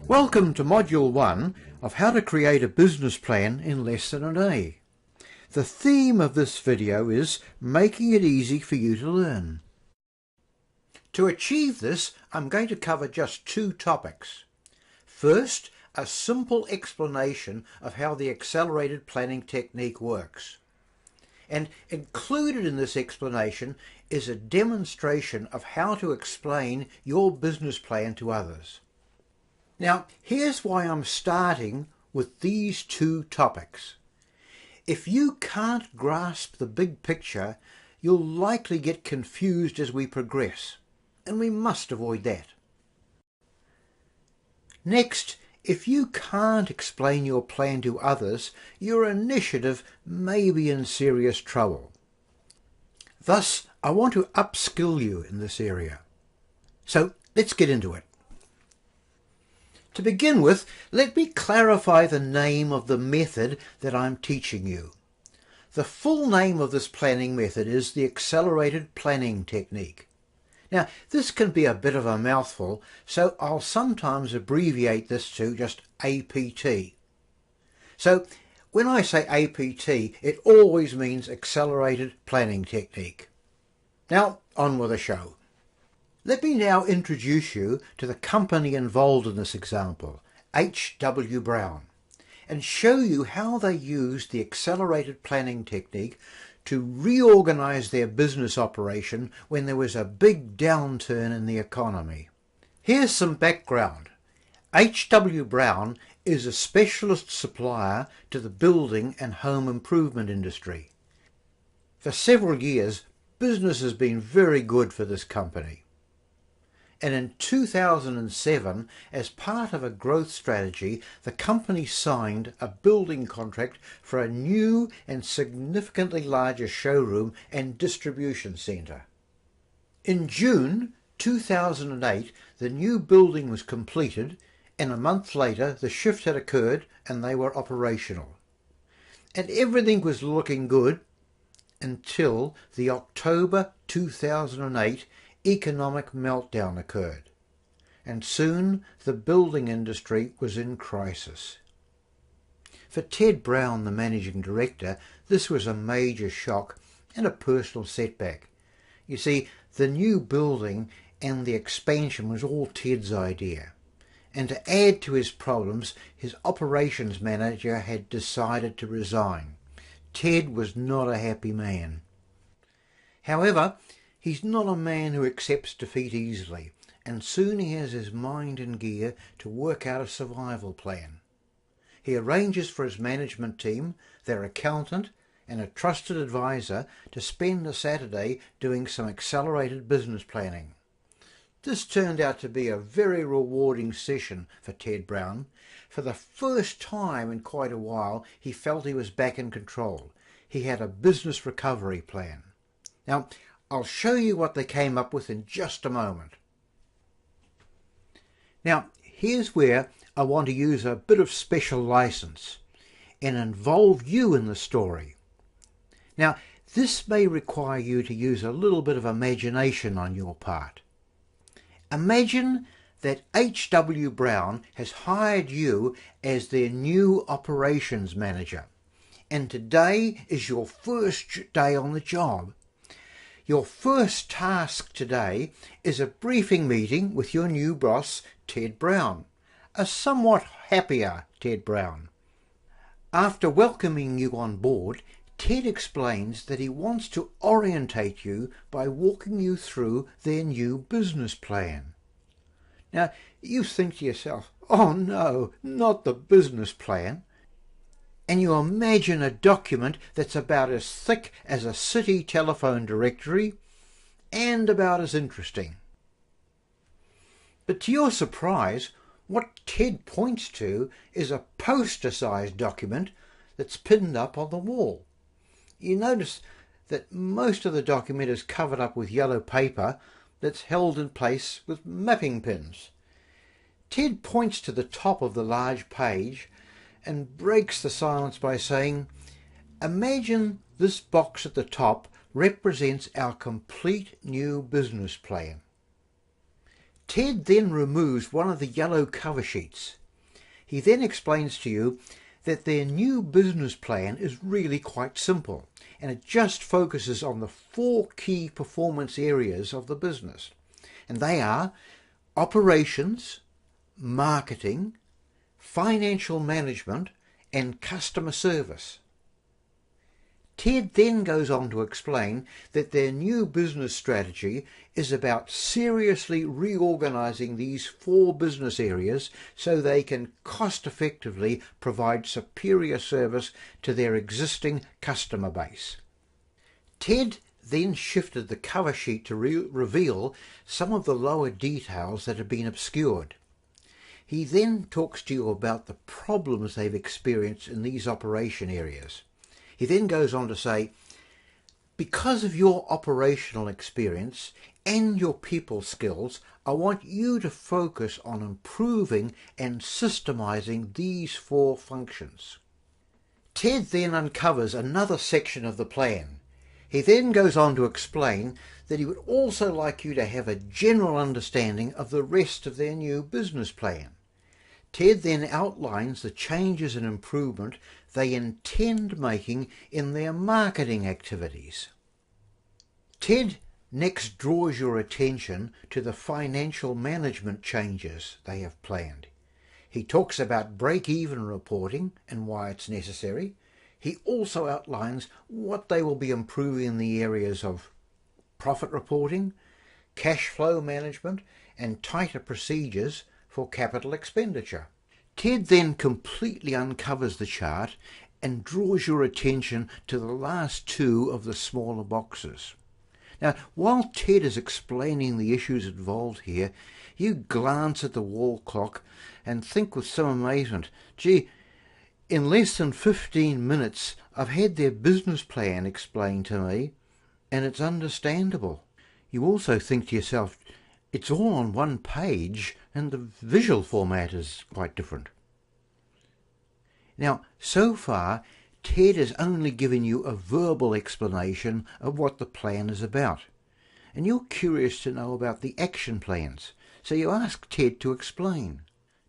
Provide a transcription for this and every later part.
Welcome to Module 1 of How to Create a Business Plan in Less than a Day. The theme of this video is making it easy for you to learn. To achieve this, I'm going to cover just two topics. First, a simple explanation of how the accelerated planning technique works. And included in this explanation is a demonstration of how to explain your business plan to others. Now, here's why I'm starting with these two topics. If you can't grasp the big picture, you'll likely get confused as we progress, and we must avoid that. Next, if you can't explain your plan to others, your initiative may be in serious trouble. Thus, I want to upskill you in this area. So, let's get into it. To begin with, let me clarify the name of the method that I'm teaching you. The full name of this planning method is the Accelerated Planning Technique. Now, this can be a bit of a mouthful, so I'll sometimes abbreviate this to just APT. So, when I say APT, it always means Accelerated Planning Technique. Now, on with the show. Let me now introduce you to the company involved in this example, H.W. Brown, and show you how they used the accelerated planning technique to reorganize their business operation when there was a big downturn in the economy. Here's some background. H.W. Brown is a specialist supplier to the building and home improvement industry. For several years, business has been very good for this company. And in 2007, as part of a growth strategy, the company signed a building contract for a new and significantly larger showroom and distribution centre. In June 2008, the new building was completed, and a month later the shift had occurred and they were operational. And everything was looking good until the October 2008 economic meltdown occurred, and soon the building industry was in crisis. For Ted Brown, the managing director, this was a major shock and a personal setback. You see, the new building and the expansion was all Ted's idea, and to add to his problems, his operations manager had decided to resign. Ted was not a happy man. However, he's not a man who accepts defeat easily, and soon he has his mind in gear to work out a survival plan. He arranges for his management team, their accountant, and a trusted advisor to spend a Saturday doing some accelerated business planning. This turned out to be a very rewarding session for Ted Brown. For the first time in quite a while, he felt he was back in control. He had a business recovery plan. Now, I'll show you what they came up with in just a moment. Now, here's where I want to use a bit of special license and involve you in the story. Now, this may require you to use a little bit of imagination on your part. Imagine that H.W. Brown has hired you as their new operations manager, and today is your first day on the job. Your first task today is a briefing meeting with your new boss, Ted Brown, a somewhat happier Ted Brown. After welcoming you on board, Ted explains that he wants to orientate you by walking you through their new business plan. Now, you think to yourself, oh no, not the business plan. And you imagine a document that's about as thick as a city telephone directory and about as interesting. But to your surprise, what Ted points to is a poster-sized document that's pinned up on the wall. You notice that most of the document is covered up with yellow paper that's held in place with mapping pins. Ted points to the top of the large page and breaks the silence by saying, imagine this box at the top represents our complete new business plan. Ted then removes one of the yellow cover sheets. He then explains to you that their new business plan is really quite simple, and it just focuses on the 4 key performance areas of the business. And they are operations, marketing, financial management, and customer service. Ted then goes on to explain that their new business strategy is about seriously reorganizing these 4 business areas so they can cost-effectively provide superior service to their existing customer base. Ted then shifted the cover sheet to reveal some of the lower details that have been obscured. He then talks to you about the problems they've experienced in these operation areas. He then goes on to say, because of your operational experience and your people skills, I want you to focus on improving and systemizing these 4 functions. Ted then uncovers another section of the plan. He then goes on to explain that he would also like you to have a general understanding of the rest of their new business plan. Ted then outlines the changes and improvement they intend making in their marketing activities. Ted next draws your attention to the financial management changes they have planned. He talks about break-even reporting and why it's necessary. He also outlines what they will be improving in the areas of profit reporting, cash flow management, and tighter procedures for capital expenditure. Ted then completely uncovers the chart and draws your attention to the last 2 of the smaller boxes. Now, while Ted is explaining the issues involved here, you glance at the wall clock and think with some amazement, gee, in less than 15 minutes I've had their business plan explained to me, and it's understandable. You also think to yourself, it's all on one page and the visual format is quite different. Now, so far, Ted has only given you a verbal explanation of what the plan is about. And you're curious to know about the action plans, so you ask Ted to explain.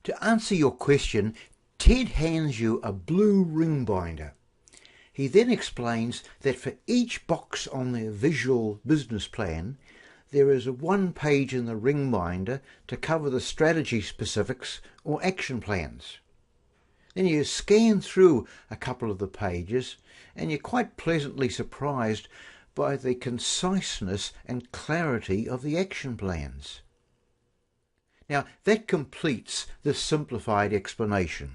To answer your question, Ted hands you a blue ring binder. He then explains that for each box on their visual business plan, there is 1 page in the ring binder to cover the strategy specifics or action plans. Then you scan through a couple of the pages and you're quite pleasantly surprised by the conciseness and clarity of the action plans. Now that completes this simplified explanation.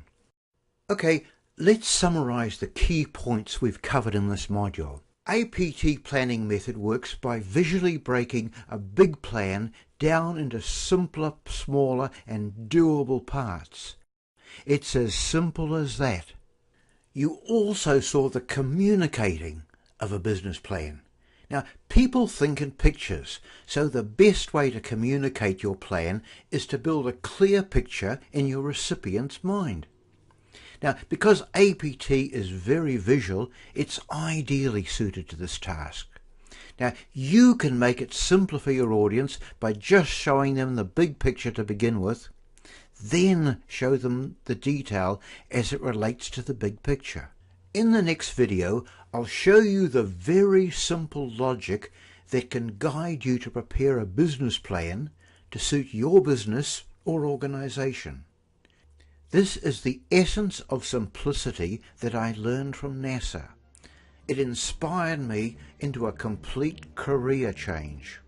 Okay, let's summarize the key points we've covered in this module. APT planning method works by visually breaking a big plan down into simpler, smaller and doable parts. It's as simple as that. You also saw the communicating of a business plan. Now, people think in pictures, so the best way to communicate your plan is to build a clear picture in your recipient's mind. Now, because APT is very visual, it's ideally suited to this task. Now, you can make it simpler for your audience by just showing them the big picture to begin with, then show them the detail as it relates to the big picture. In the next video, I'll show you the very simple logic that can guide you to prepare a business plan to suit your business or organization. This is the essence of simplicity that I learned from NASA. It inspired me into a complete career change.